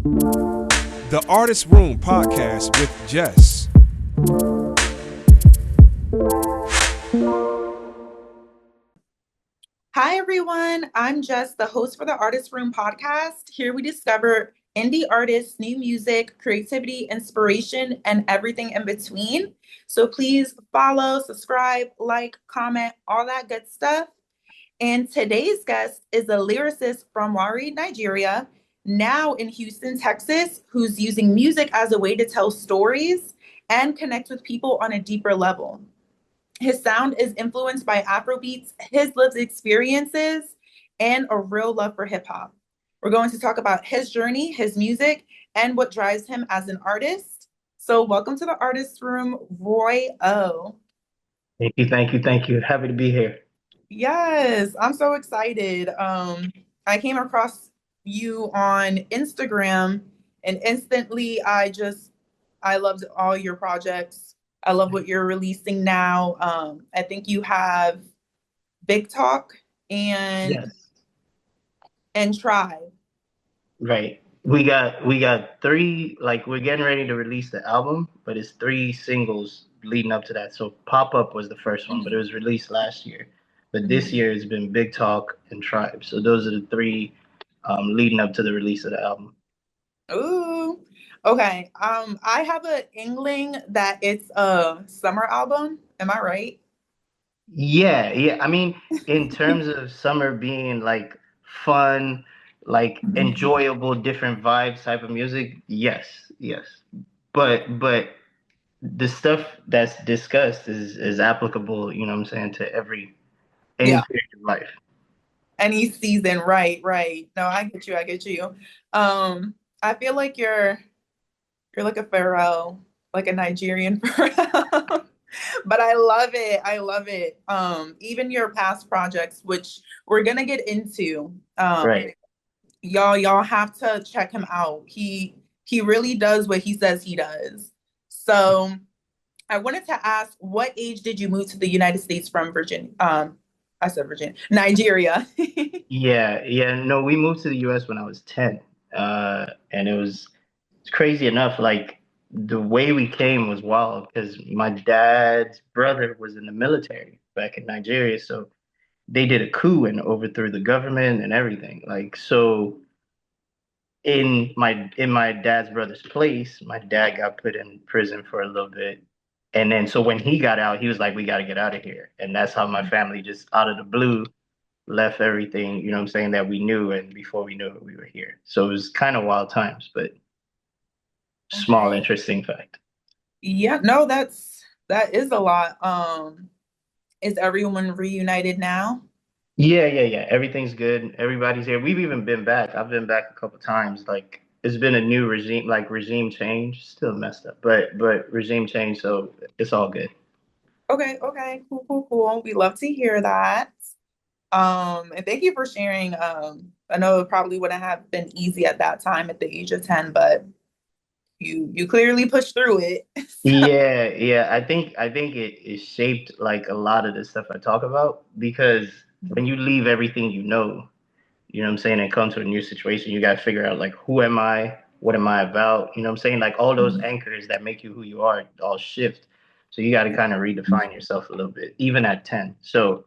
The Artist Room podcast with Jess. Hi, everyone. I'm Jess, the host for the Artist Room podcast. Here we discover indie artists, new music, creativity, inspiration, and everything in between. So please follow, subscribe, like, comment, all that good stuff. And today's guest is a lyricist from Warri, Nigeria, now in Houston, Texas, who's using music as a way to tell stories and connect with people on a deeper level. His sound is influenced by afro-beats, his lived experiences, and a real love for hip hop. We're going to talk about his journey, his music, and what drives him as an artist. So, welcome to the Artist Room, Roy O. Thank you, thank you, thank you. Happy to be here. Yes, I'm so excited. I came across you on Instagram, and instantly I loved all your projects. I love what you're releasing now. I think you have Big Talk and Yes. Tribe. Right. We got three, like we're getting ready to release the album, but it's three singles leading up to that. So Pop Up was the first one, but it Mhm, was released last year. But this mhm. year it's been Big Talk and Tribe. So those are the three leading up to the release of the album. Ooh, okay. I have an inkling that it's a summer album. Am I right? Yeah, yeah. I mean, in terms of summer being like fun, like Mhm. enjoyable, different vibes type of music, yes, yes. But the stuff that's discussed is applicable, you know what I'm saying, to any Yeah. period of life. Any season, right, right. No, I get you, I get you. I feel like you're like a pharaoh, like a Nigerian pharaoh. But I love it. I love it. Even your past projects, which we're gonna get into. Right. Y'all have to check him out. He really does what he says he does. So I wanted to ask, what age did you move to the United States from Virginia? I said Virginia, Nigeria. Yeah, yeah. No, we moved to the US when I was 10. And it's crazy enough, like the way we came was wild because my dad's brother was in the military back in Nigeria. So they did a coup and overthrew the government and everything. Like so in my dad's brother's place, my dad got put in prison for a little bit. And then so when he got out, he was like, we got to get out of here. And that's how my family just out of the blue left everything, you know what I'm saying, that we knew. And before we knew it, we were here. So it was kind of wild times, but small Okay. interesting fact. Yeah, no, that is a lot. Is everyone reunited now? Yeah, yeah, yeah. Everything's good. Everybody's here. We've even been back. I've been back a couple times. Like it's been a new regime, like regime change. Still messed up, but regime change. So it's all good. Okay, okay, cool, cool, cool. We love to hear that. And thank you for sharing. I know it probably wouldn't have been easy at that time at the age of 10, but you clearly pushed through it. So, Yeah, yeah. I think it shaped like a lot of the stuff I talk about because when you leave everything you know what I'm saying, and come to a new situation, you gotta figure out like who am I, what am I about, you know what I'm saying? Like all those anchors that make you who you are all shift. So you gotta kind of redefine yourself a little bit, even at 10. So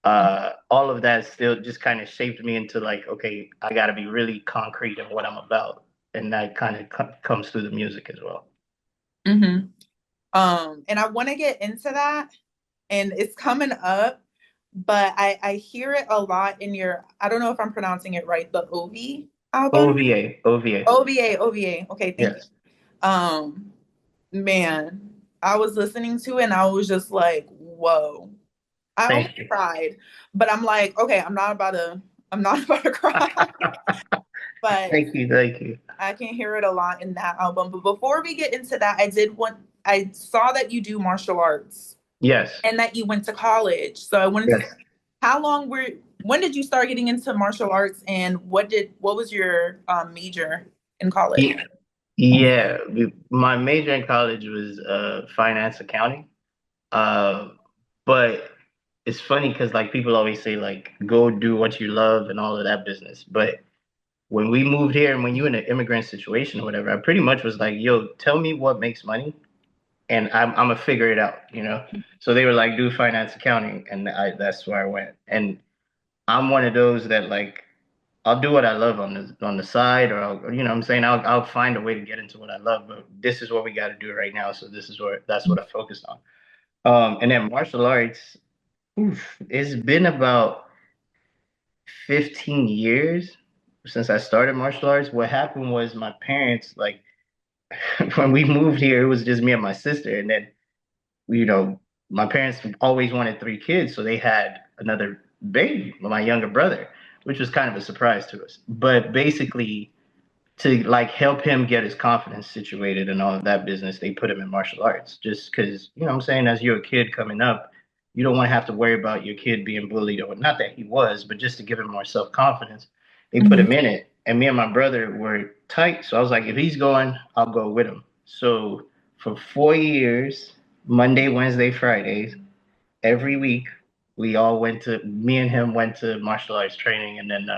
all of that still just kind of shaped me into like, okay, I gotta be really concrete in what I'm about. And that kind of comes through the music as well. Mhm. And I want to get into that, and it's coming up, but I hear it a lot in your, I don't know if I'm pronouncing it right, the OV album. OVA, OVA. OVA, OVA. Okay, thank you. Yes. Um, Man, I was listening to it and I was just like, whoa. I almost Thank you. cried, but I'm like, okay, I'm not about to cry, but Thank you. Thank you. I can hear it a lot in that album. But before we get into that, I saw that you do martial arts Yes. and that you went to college. So I wanted to, Yes. how long were, when did you start getting into martial arts and what was your major in college? Ye- Yeah. My major in college was finance accounting. Uh, but it's funny because like people always say like go do what you love and all of that business. But when we moved here and when you're in an immigrant situation or whatever, I pretty much was like, yo, tell me what makes money and I'm gonna figure it out, you know? So they were like, do finance accounting, and that's where I went. And I'm one of those that like I'll do what I love on the side, or I'll, you know what I'm saying, I'll find a way to get into what I love, but this is what we got to do right now. So this is what that's what I focused on. And then martial arts, oof, it's been about 15 years since I started martial arts. What happened was my parents, like, when we moved here, it was just me and my sister. And then, you know, my parents always wanted three kids. So they had another baby, my younger brother, which was kind of a surprise to us. But basically, to like help him get his confidence situated and all of that business, they put him in martial arts just because, you know what I'm saying, as you're a kid coming up, you don't want to have to worry about your kid being bullied or not that he was, but just to give him more self-confidence, they put Mhm. him in it. And me and my brother were tight. So I was like, if he's going, I'll go with him. So for 4 years, Monday, Wednesday, Fridays, every week, me and him went to martial arts training and then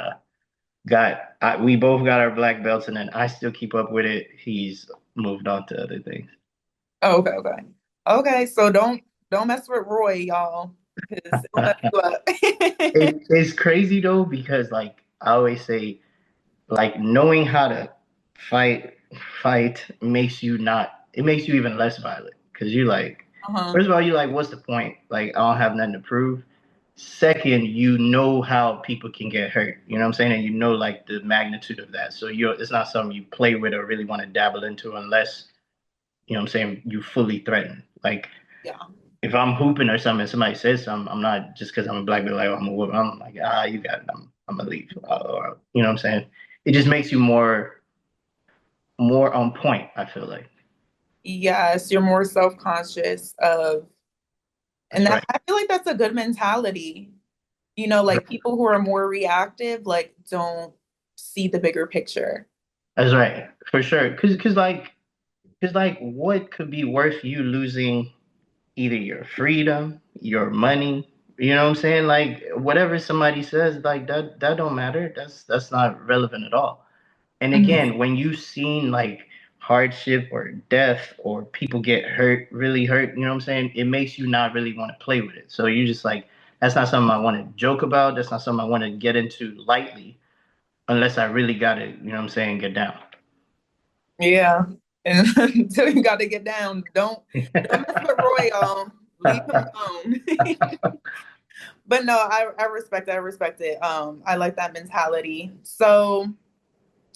we both got our black belts, and then I still keep up with it. He's moved on to other things. Oh, okay, okay. Okay, so don't mess with Roy, y'all, because he'll mess you up. It's crazy though because like I always say, like knowing how to fight fight makes you not. It makes you even less violent because you like. Uh-huh. First of all, you like, what's the point? Like I don't have nothing to prove. Second, you know how people can get hurt. You know what I'm saying? And you know like the magnitude of that. So it's not something you play with or really want to dabble into unless you know what I'm saying, you fully threaten. Like Yeah. if I'm hooping or something and somebody says something, I'm not just because I'm a black belt like, oh, I'm a woman. I'm like, you got it. I'm gonna leave. Or you know what I'm saying? It just makes you more on point, I feel like. Yes, you're more self-conscious of, and That's that right. I feel like that's a good mentality. Like people who are more reactive, like don't see the bigger picture. That's right. For sure. Cause like what could be worth you losing either your freedom, your money, you know what I'm saying? Like whatever somebody says, like that don't matter. That's not relevant at all. And Mhm. again, when you've seen like hardship or death or people get hurt, really hurt, you know what I'm saying? It makes you not really want to play with it. So you just like, that's not something I want to joke about. That's not something I want to get into lightly unless I really got to, you know what I'm saying, get down. Yeah. And until you got to get down, don't mess with Roy, leave him alone. But no, I respect it. I respect it. I like that mentality. So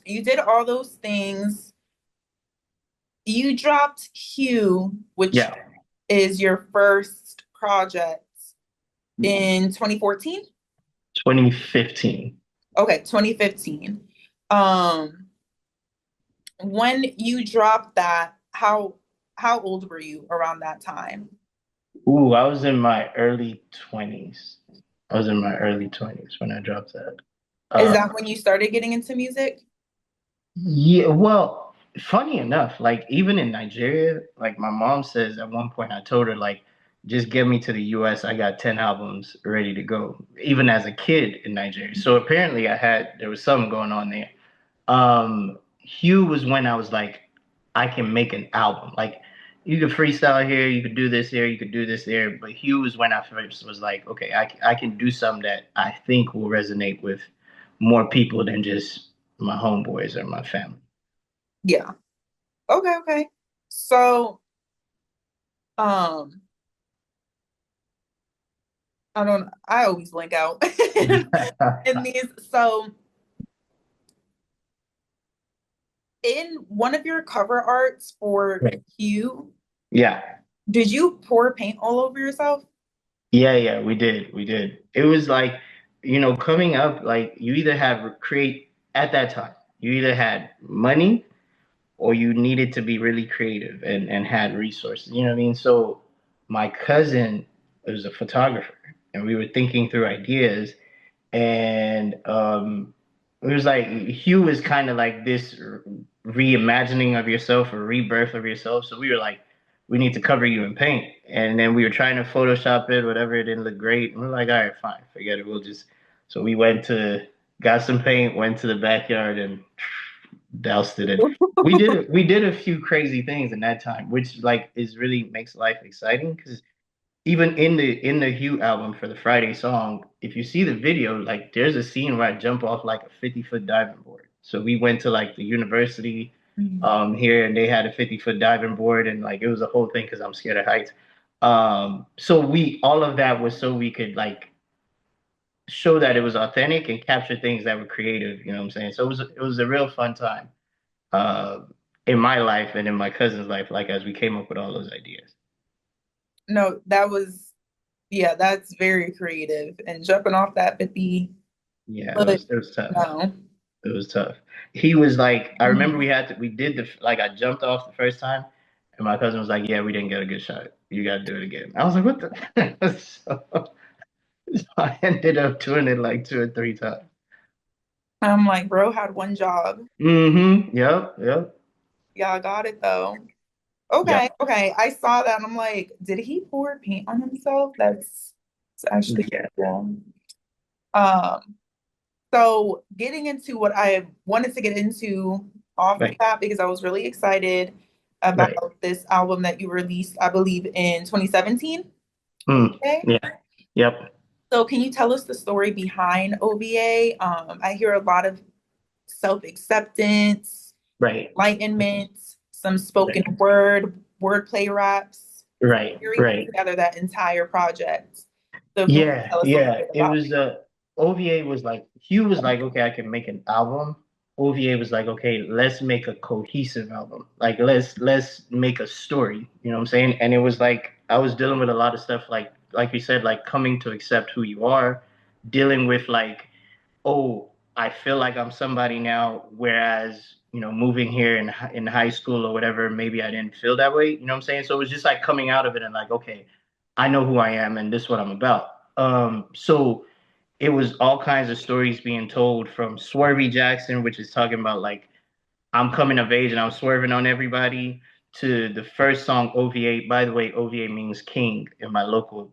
you did all those things. You dropped Hue, which Yeah. is your first project in 2014. 2015. Okay, 2015. Um, when you dropped that, how old were you around that time? Ooh, I was in my early 20s. I was in my early 20s when I dropped that. Is Uh, that when you started getting into music? Yeah, well, funny enough, like even in Nigeria, like my mom says at one point I told her like just get me to the US. I got 10 albums ready to go, even as a kid in Nigeria. So apparently there was something going on there. Hugh was when I was like, I can make an album. Like you could freestyle here, you could do this here, you could do this there. But Hugh was when I first was like, okay, I can do something that I think will resonate with more people than just my homeboys or my family. Yeah. Okay, okay. So, um, I always blank out in these. So, in one of your cover arts for Hue, Yeah. did you pour paint all over yourself? Yeah, yeah, we did. We did. It was like, coming up, like you either have create at that time, you either had money or you needed to be really creative and had resources. You know what I mean? So my cousin was a photographer and we were thinking through ideas and it was like Hugh is kind of like this reimagining of yourself or rebirth of yourself. So we were like, we need to cover you in paint, and then we were trying to Photoshop it, whatever. It didn't look great, and we're like, all right, fine, forget it. We'll just. So we went to got some paint, went to the backyard and doused it. And we did a few crazy things in that time, which like is really makes life exciting because even in the Hue album for the Friday song, if you see the video, like there's a scene where I jump off like a 50-foot diving board. So we went to like the university here and they had a 50-foot diving board and like it was a whole thing because I'm scared of heights. So we all of that was so we could like show that it was authentic and capture things that were creative, you know what I'm saying? So it was a real fun time uh in my life and in my cousin's life, like as we came up with all those ideas. No, yeah, that's very creative. And jumping off that 50 Yeah, it foot, was it was tough. no. It was tough. He was like, I remember Mhm. we did like I jumped off the first time, and my cousin was like, "Yeah, we didn't get a good shot. You got to do it again." I was like, "What the?" So I ended up doing it like two or three times. I'm like, bro had one job. Mm-hmm. Yep. Yep. Y'all got it though. Okay, Yep. okay. I saw that and I'm like, did he pour paint on himself? That's actually Yeah. cool. Um, so getting into what I wanted to get into off the Right. bat because I was really excited about Right. this album that you released, I believe, in 2017. Mm. Okay. Yeah. Yep. So can you tell us the story behind OVA? I hear a lot of self-acceptance, Right. enlightenment, some spoken Right. wordplay raps. Right. Harry put Right. together that entire project. So if you want to Yeah, tell us a little yeah. bit It about was OVA was like Hugh was like, okay, I can make an album. OVA was like, okay, let's make a cohesive album. Like let's make a story. You know what I'm saying? And it was like I was dealing with a lot of stuff like you said, like coming to accept who you are, dealing with like oh, I feel like I'm somebody now, whereas, moving here in high school or whatever, maybe I didn't feel that way. You know what I'm saying? So it was just like coming out of it and like, okay, I know who I am and this is what I'm about. So it was all kinds of stories being told from Swervy Jackson, which is talking about like I'm coming of age and I'm swerving on everybody to the first song OVA. By the way, OVA means king in my local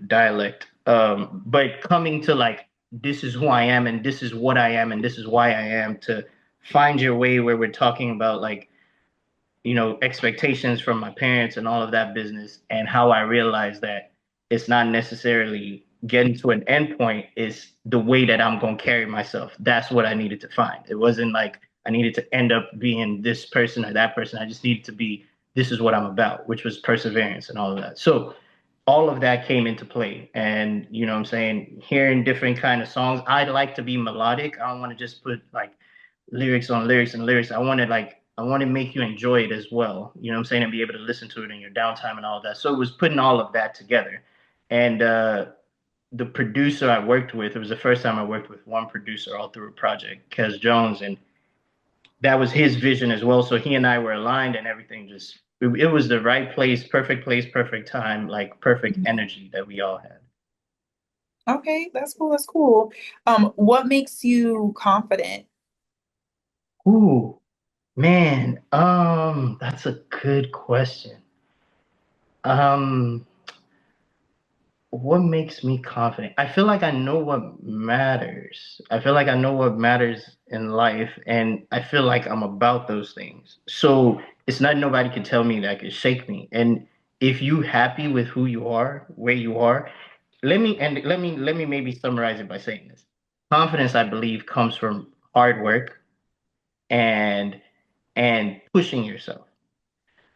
dialect. But coming to like, this is who I am and this is what I am and this is why I am to find your way where we're talking about like expectations from my parents and all of that business, and how I realized that it's not necessarily getting to an end point, is the way that I'm going to carry myself. That's what I needed to find. It wasn't like I needed to end up being this person or that person. I just needed to be, this is what I'm about, which was perseverance and all of that. So all of that came into play. And what I'm saying, hearing different kind of songs, I like to be melodic. I don't want to just put like lyrics on lyrics and lyrics. I want to make you enjoy it as well. You know what I'm saying? And be able to listen to it in your downtime and all of that. So it was putting all of that together. And the producer I worked with, it was the first time I worked with one producer all through a project, Kes Jones, and that was his vision as well. So he and I were aligned and everything just it was the right place, perfect time, like perfect it. energy that we all had. Okay, that's cool. That's cool. What makes you confident? Ooh, man, that's a good question. Um, what makes me confident? I feel like I know what matters. I feel like I know what matters in life, and I feel like I'm about those things. So it's not nobody can tell me that can shake me. And if you happy with who you are, where you are, let me maybe summarize it by saying this. Confidence, I believe, comes from hard work and pushing yourself.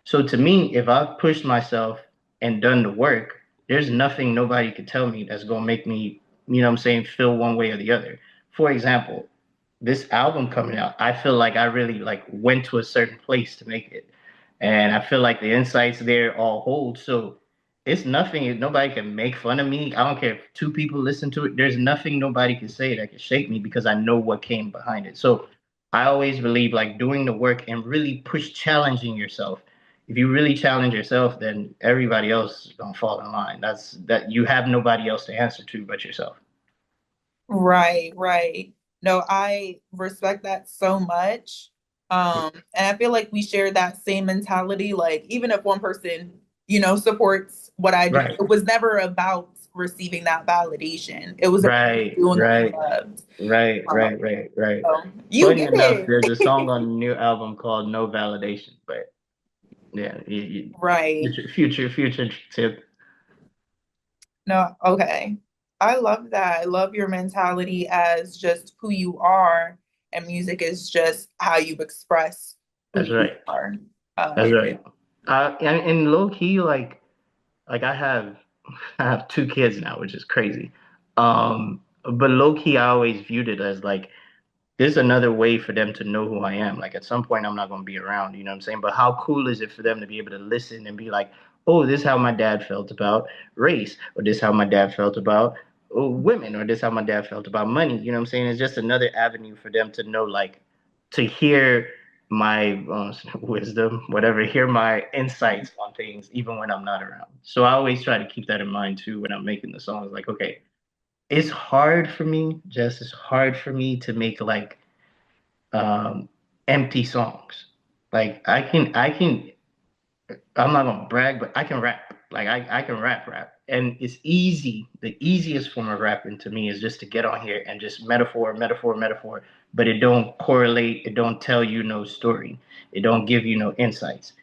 So to me, if I've pushed myself and done the work, there's nothing nobody could tell me that's gonna make me, what I'm saying, feel one way or the other. For example, this album coming out, I feel like I really like went to a certain place to make it. And I feel like the insights there all hold. So it's nothing, nobody can make fun of me. I don't care if two people listen to it. There's nothing nobody can say that can shake me because I know what came behind it. So I always believe like doing the work and really push challenging yourself. If you really challenge yourself, then everybody else is gonna fall in line. That you have nobody else to answer to but yourself. Right, right. No, I respect that so much. And I feel like we share that same mentality. Like, even if one person, supports what I do, Right. it was never about receiving that validation. It was about Right, doing what you right, loved. right, Um, right, right, right. so you Funny get enough, there's a song it. on the new album called No Validation, but yeah, Right. future tip. No, okay. I love that. I love your mentality as just who you are, and music is just how you express who That's you right. are. That's Um, right. And low key, like I have two kids now, which is crazy. But low key, I always viewed it as like this is another way for them to know who I am. Like at some point, I'm not gonna be around, you know what I'm saying? But how cool is it for them to be able to listen and be like, oh, this is how my dad felt about race, or this is how my dad felt about women, or this is how my dad felt about money. You know what I'm saying? It's just another avenue for them to know, like, to hear my wisdom, whatever, hear my insights on things, even when I'm not around. So I always try to keep that in mind too when I'm making the songs. Like, okay, it's hard for me, Jess. It's hard for me to make like um, empty songs. Like I'm not gonna brag, but I can rap. Like I can rap. And it's easy. The easiest form of rapping to me is just to get on here and just metaphor, but it don't correlate, it don't tell you no story. It don't give you no insights.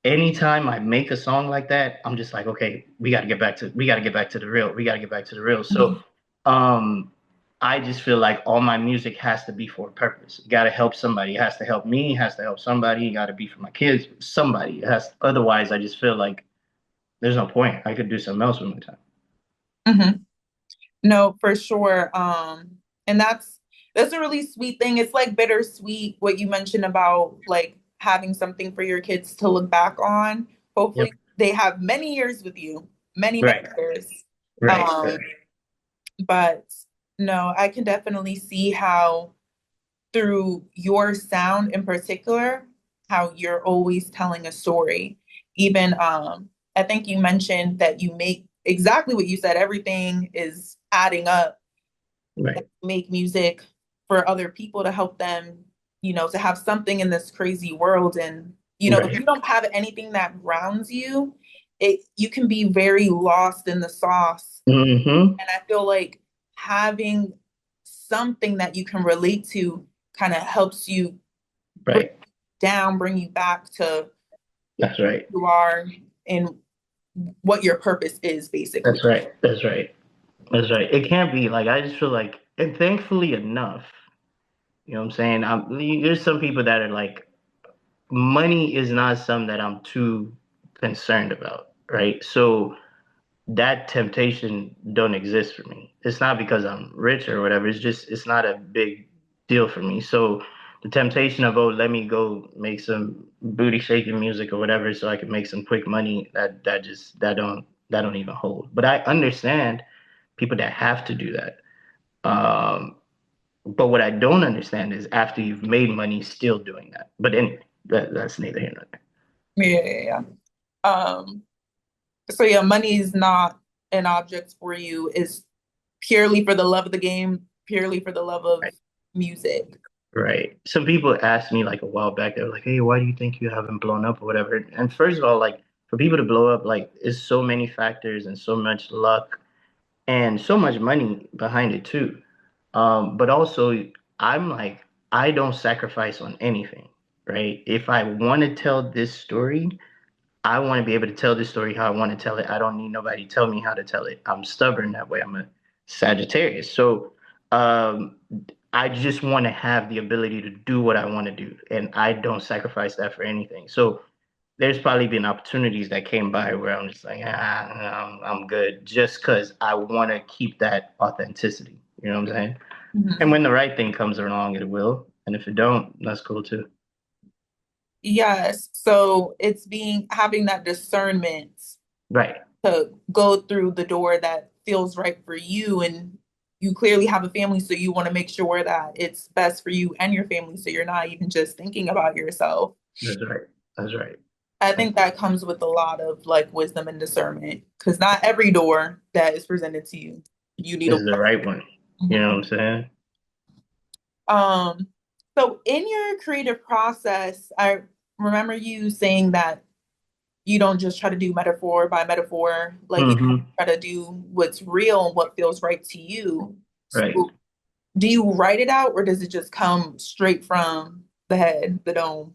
Anytime I make a song like that, I'm just like, okay, we gotta get back to the real. We gotta get back to the real. So mhm. um I just feel like all my music has to be for a purpose. It gotta help somebody. It has to help me, it has to help somebody, it gotta be for my kids, somebody. It has otherwise I just feel like there's no point. I could do something else with my time. Mhm. No, for sure. And that's a really sweet thing. It's like bittersweet what you mentioned about like having something for your kids to look back on. Yep. Hopefully they have many years with you, many Right. years. Right. Um, but no, I can definitely see how through your sound in particular, how you're always telling a story. Even I think you mentioned that you make exactly what you said, everything is adding up, Right. make music for other people to help them, to have something in this crazy world. And, if Right. you don't have anything that grounds you, you can be very lost in the sauce. Mm-hmm. And I feel like having something that you can relate to kind of helps you bring Right. bring you back to That's right. who you are and what your purpose is, basically. That's right. That's right. That's right. It can't be like I just feel like, and thankfully enough, you know what I'm saying? There's some people that are like, money is not something that I'm too concerned about, right? So that temptation don't exist for me. It's not because I'm rich or whatever. It's just it's not a big deal for me. So the temptation of, oh, let me go make some booty shaking music or whatever so I can make some quick money, that don't even hold. But I understand people that have to do that. Um, but what I don't understand is after you've made money, still doing that. But anyway, that's neither here nor there. Yeah, yeah, yeah. So yeah, money is not an object for you. It's purely for the love of the game, purely for the love of Right. music. Right. Some people asked me like a while back, they were like, hey, why do you think you haven't blown up or whatever? And first of all, like for people to blow up, like it's so many factors and so much luck and so much money behind it too. But also I'm like, I don't sacrifice on anything, right? If I want to tell this story, I want to be able to tell this story how I want to tell it. I don't need nobody to tell me how to tell it. I'm stubborn that way. I'm a Sagittarius. So um, I just want to have the ability to do what I want to do. And I don't sacrifice that for anything. So there's probably been opportunities that came by where I'm just like, I'm good just because I want to keep that authenticity. You know what I'm saying? And Mhm. when the right thing comes along, it will. And if it don't, that's cool too. Yes. So it's having that discernment Right. to go through the door that feels right for you. And you clearly have a family, so you want to make sure that it's best for you and your family. So you're not even just thinking about yourself. That's right. That's right. I think that comes with a lot of like wisdom and discernment because not every door that is presented to you, you need to Is the right one. You know walk. what I'm saying? Um, so in your creative process, I remember you saying that you don't just try to do metaphor by metaphor, like you Mm-hmm. try to do what's real and what feels right to you. Right. So do you write it out or does it just come straight from the head, the dome?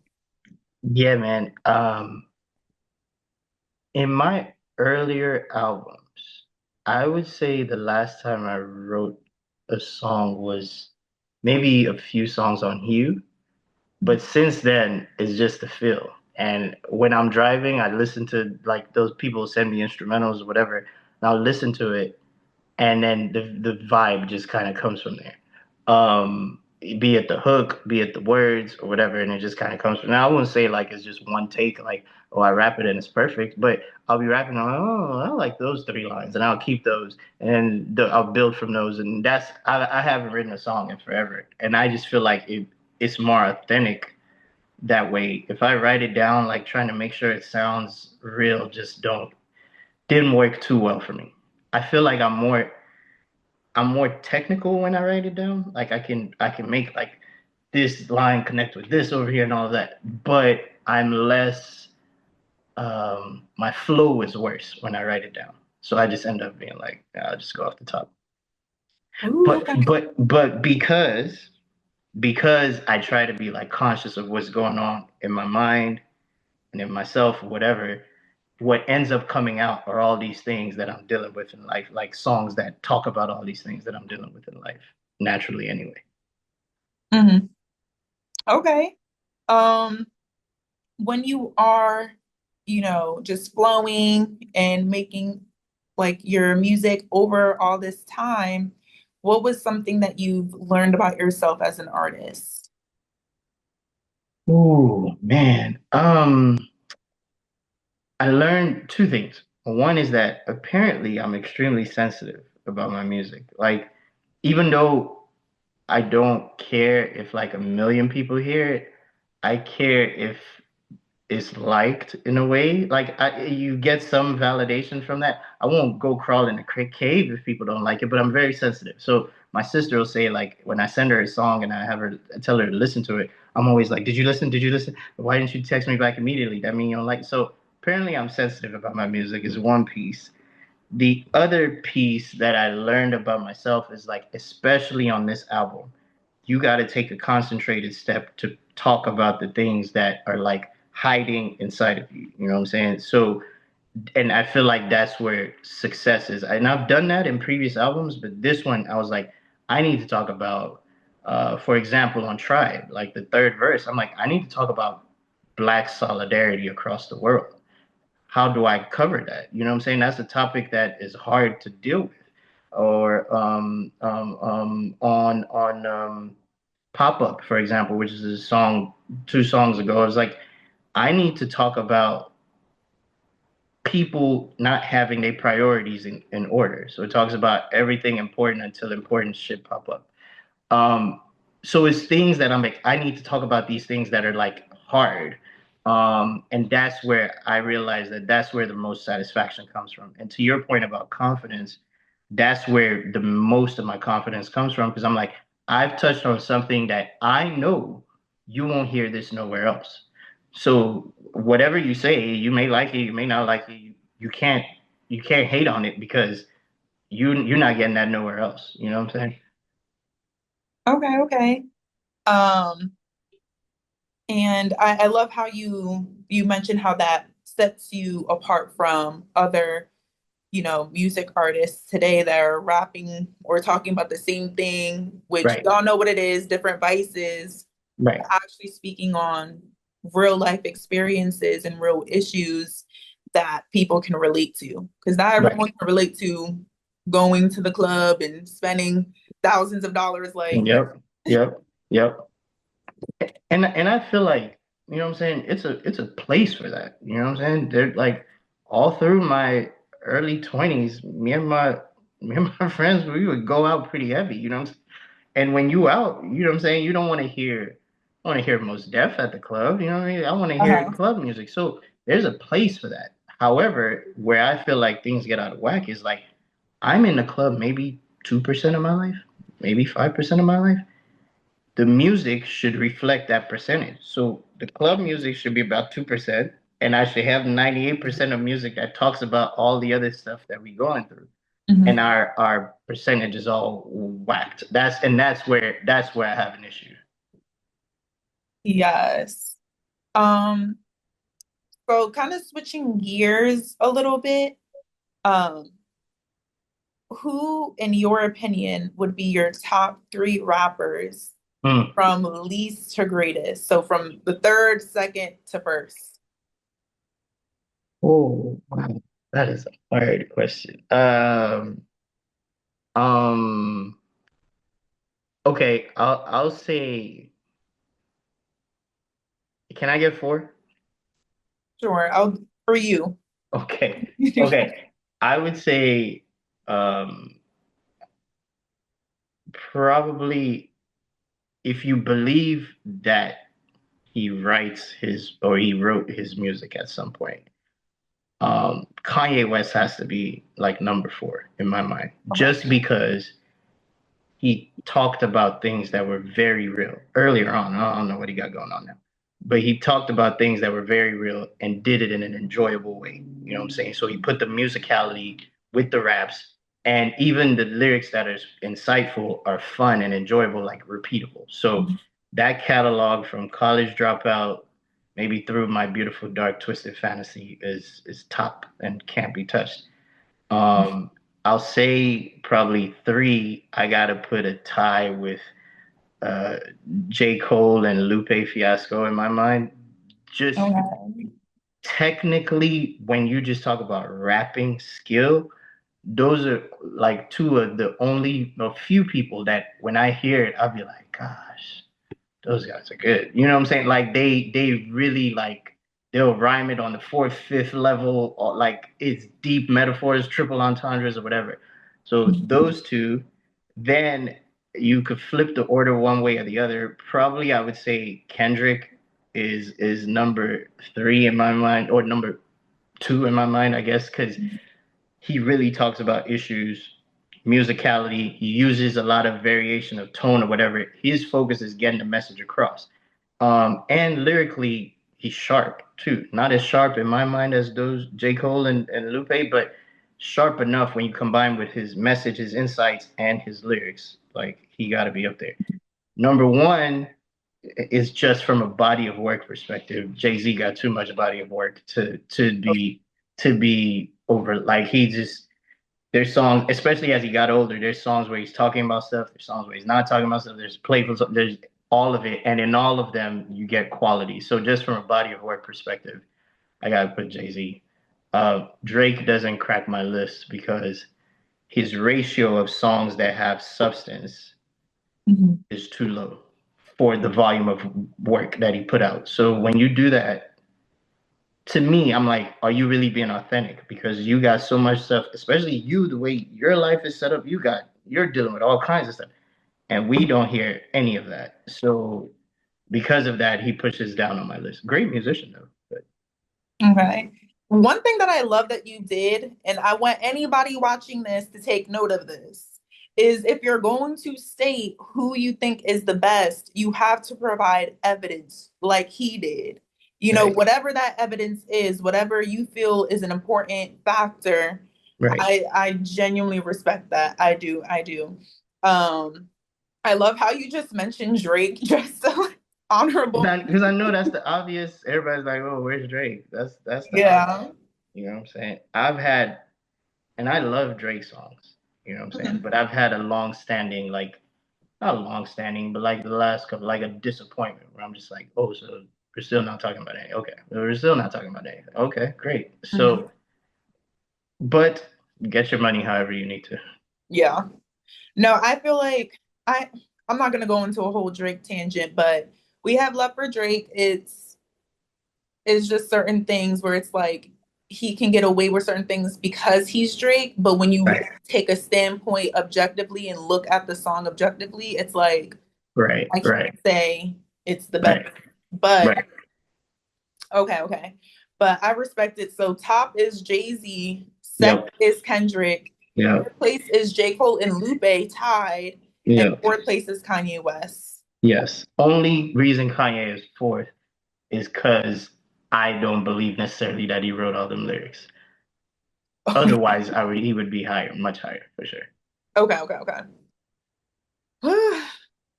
Yeah, man. In my earlier albums, I would say the last time I wrote a song was maybe a few songs on Hue, but since then it's just a feel. And when I'm driving, I listen to like those people send me instrumentals or whatever, and I'll listen to it and then the vibe just kind of comes from there. Be it the hook, be it the words or whatever, and it just kind of comes from. Now I wouldn't say like it's just one take, like oh I rap it and it's perfect, but I'll be rapping on oh I like those three lines, and I'll keep those, and I'll build from those, and that's I haven't written a song in forever, and I just feel like it's more authentic that way. If I write it down, like trying to make sure it sounds real, just don't didn't work too well for me. I feel like I'm more technical when I write it down. Like I can make like this line connect with this over here and all of that. But I'm less my flow is worse when I write it down. So I just end up being like, I'll just go off the top. Ooh, But okay. but because I try to be like conscious of what's going on in my mind and in myself or whatever, what ends up coming out are all these things that I'm dealing with in life, like songs that talk about all these things that I'm dealing with in life, naturally anyway. Hmm. Okay. Um, when you are, just flowing and making like your music over all this time, what was something that you've learned about yourself as an artist? Ooh, man. I learned two things. One is that apparently I'm extremely sensitive about my music. Like, even though I don't care if like a million people hear it, I care if is liked in a way. Like you get some validation from that. I won't go crawl in a cave if people don't like it, but I'm very sensitive. So my sister will say like when I send her a song and I tell her to listen to it, I'm always like, "Did you listen? Did you listen? Why didn't you text me back immediately? That mean you don't like." It. So apparently I'm sensitive about my music is one piece. The other piece that I learned about myself is like, especially on this album, you got to take a concentrated step to talk about the things that are like hiding inside of you. You know what I'm saying? So, and I feel like that's where success is. And I've done that in previous albums, but this one, I was like, I need to talk about, for example, on Tribe, like the third verse, I'm like, I need to talk about Black solidarity across the world. How do I cover that? You know what I'm saying? That's a topic that is hard to deal with. Or on Pop Up, for example, which is a song 2 songs ago. I was like, I need to talk about people not having their priorities in order. So it talks about everything important until important shit pop up. Um, so it's things that I'm like, I need to talk about these things that are like hard. And that's where I realize that that's where the most satisfaction comes from. And to your point about confidence, that's where the most of my confidence comes from because I'm like, I've touched on something that I know you won't hear this nowhere else. So whatever you say, you may like it, you may not like it. You can't hate on it because you're not getting that nowhere else. You know what I'm saying? Okay, okay. Um, and I love how you mentioned how that sets you apart from other, music artists today that are rapping or talking about the same thing, which Right. y'all know what it is, different vices, Right. actually speaking on real life experiences and real issues that people can relate to. Because not everyone Right. can relate to going to the club and spending thousands of dollars like, Yep. Yep. Yep. And I feel like, you know what I'm saying, it's a place for that. You know what I'm saying? They're like all through my early 20s, me and my friends, we would go out pretty heavy, you know what I'm saying? And when you out, you know what I'm saying, you don't want to hear Most Def at the club, you know what I mean? I want to hear uh-huh, club music. So there's a place for that. However, where I feel like things get out of whack is like I'm in the club maybe 2% of my life, maybe 5% of my life. The music should reflect that percentage. So the club music should be about 2%, and I should have 98% of music that talks about all the other stuff that we going through. And Mhm. our percentage is all whacked. That's where I have an issue. Yes. Um, so kind of switching gears a little bit, um, who, in your opinion, would be your top three rappers Hmm. from least to greatest? So from the third, second to first. Oh, wow. That is a hard question. Um, okay, I'll say, can I get four? Sure, I'll for you. Okay. Okay. I would say um probably if you believe that he wrote his music at some point, Kanye West has to be like number four in my mind. Okay. Just because he talked about things that were very real earlier on. I don't know what he got going on now, but he talked about things that were very real and did it in an enjoyable way. You know what I'm saying? So he put the musicality with the raps, and even the lyrics that are insightful are fun and enjoyable, like repeatable. So that catalog from College Dropout, maybe through My Beautiful Dark Twisted Fantasy, is top and can't be touched. Um, I'll say probably three. I gotta put a tie with uh, J. Cole and Lupe Fiasco in my mind. Just Okay. technically, when you just talk about rapping skill, those are like two of the only a few people that when I hear it, I'll be like, gosh, those guys are good. You know what I'm saying? Like they really like they'll rhyme it on the fourth, fifth level, or like it's deep metaphors, triple entendres, or whatever. So those two, then you could flip the order one way or the other. Probably I would say Kendrick is number three in my mind, or number two in my mind, I guess, because he really talks about issues, musicality. He uses a lot of variation of tone or whatever. His focus is getting the message across. And lyrically, he's sharp too. Not as sharp in my mind as those J. Cole and Lupe, but sharp enough when you combine with his message, his insights, and his lyrics. Like he got to be up there. Number one is just from a body of work perspective. Jay Z got too much body of work to be over. Like he just there's songs, especially as he got older. There's songs where he's talking about stuff. There's songs where he's not talking about stuff. There's playful. There's all of it, and in all of them, you get quality. So just from a body of work perspective, I gotta put Jay Z. Drake doesn't crack my list because his ratio of songs that have substance Mhm. is too low for the volume of work that he put out. So when you do that, to me, I'm like, are you really being authentic? Because you got so much stuff, especially you, the way your life is set up, you're dealing with all kinds of stuff. And we don't hear any of that. So because of that, he pushes down on my list. Great musician though. But Okay. One thing that I love that you did, and I want anybody watching this to take note of this, is if you're going to state who you think is the best, you have to provide evidence like he did. You know, right, whatever that evidence is, whatever you feel is an important factor, right. I genuinely respect that. I do. I do. Um, I love how you just mentioned Drake, just so honorable. Because I know that's the obvious. Everybody's like, "Oh, where's Drake?" That's the obvious. Yeah. You know what I'm saying? I've had, and I love Drake songs. You know what I'm saying? But I've had a long-standing, like not long-standing, but like the last couple, like a disappointment where I'm just like, "Oh, so we're still not talking about anything? Okay, we're still not talking about anything. Okay, great." Mhm. So, but get your money however you need to. Yeah. No, I feel like I I'm not gonna go into a whole Drake tangent, but we have love for Drake. It's just certain things where it's like he can get away with certain things because he's Drake, but when you Right, take a standpoint objectively and look at the song objectively, it's like right, I right, can't say it's the best. right, But right. okay, okay. But I respect it. So top is Jay-Z, second Yep, is Kendrick, yep, third place is J. Cole and Lupe tied, and yep. fourth place is Kanye West. Yes. Only reason Kanye is fourth is because I don't believe necessarily that he wrote all them lyrics. Okay, Otherwise, he would be higher, much higher for sure. okay, okay, okay.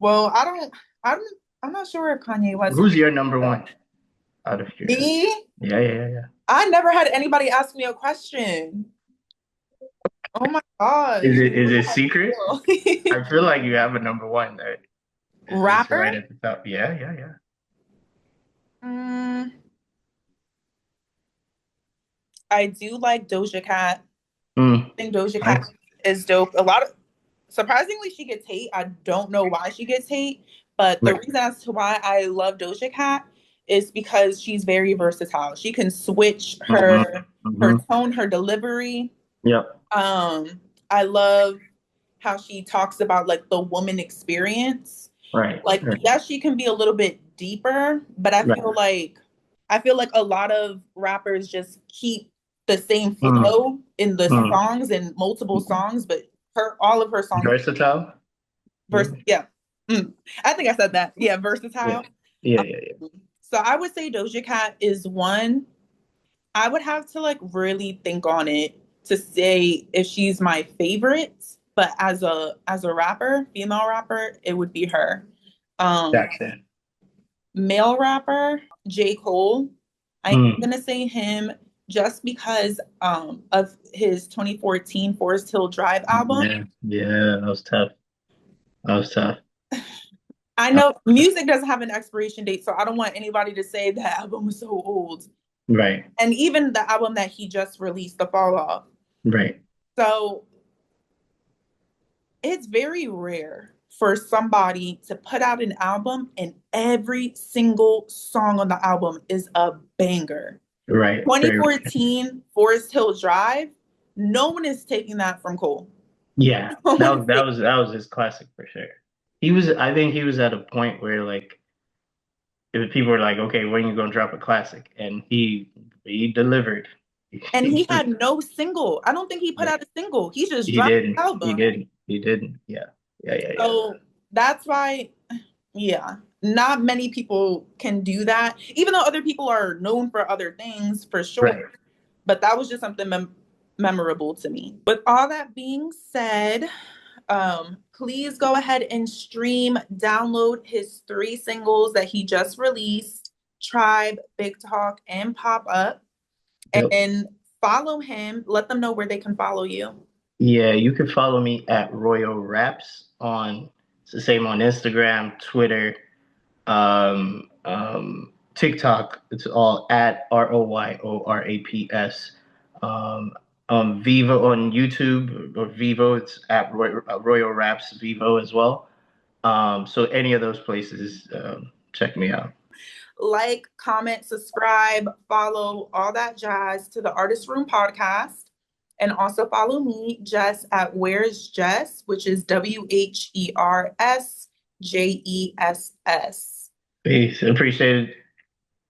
Well, I'm not sure if Kanye West Who's your number one out of curiosity? me. Yeah. I never had anybody ask me a question. Oh my gosh. Is it secret? Feel. I feel like you have a number one that is right Rapper? at the top. Yeah. Mm, I do like Doja Cat. Mm, I think Doja Cat nice. is dope. A lot of surprisingly she gets hate. I don't know why she gets hate, but the Right. reason as to why I love Doja Cat is because she's very versatile. She can switch Mm-hmm. her Mm-hmm. tone, her delivery. Yep. I love how she talks about like the woman experience. Right. Like, Right. yes, she can be a little bit deeper, but Right. I feel like a lot of rappers just keep the same Mm, flow in the mm. songs and multiple songs, but all of her songs Versatile. Yeah. yeah. I think I said that. Yeah, Yeah. versatile. Yeah. So I would say Doja Cat is one. I would have to like really think on it to say if she's my favorite, but as a rapper, female rapper, it would be her. Um, Gotcha. Male rapper, J. Cole. I'm Mm. gonna say him just because of his 2014 Forest Hill Drive album. Yeah, that was tough. That was tough. I know music doesn't have an expiration date, so I don't want anybody to say that album was so old. Right. And even the album that he just released, The Fall Off. Right. So it's very rare for somebody to put out an album and every single song on the album is a banger. Right. Very. 2014 Forest Hill Drive, no one is taking that from Cole. Yeah. No one is taking That was his classic for sure. He was. I think he was at a point where like if people were like, okay, when you gonna drop a classic, and he delivered. and he had no single. I don't think he put Yeah. out a single. He just He dropped didn't. the He album. didn't. He didn't. Yeah. So that's why, yeah, not many people can do that, even though other people are known for other things for Right. sure. But that was just something memorable to me. With all that being said, please go ahead and stream, download his 3 singles that he just released, Tribe, Big Talk, and Pop Up, Yep. and follow him. Let them know where they can follow you. Yeah, you can follow me at Royal Raps on it's the same on Instagram, Twitter, TikTok. It's all at ROYORAPS. Um, Vivo on YouTube or Vivo, it's at Royal Raps Vivo as well. So any of those places, check me out. Like, comment, subscribe, follow, all that jazz to the Artist Room podcast. And also follow me, Jess, at Where's Jess, which is WHERSJESS. Peace. Appreciate it.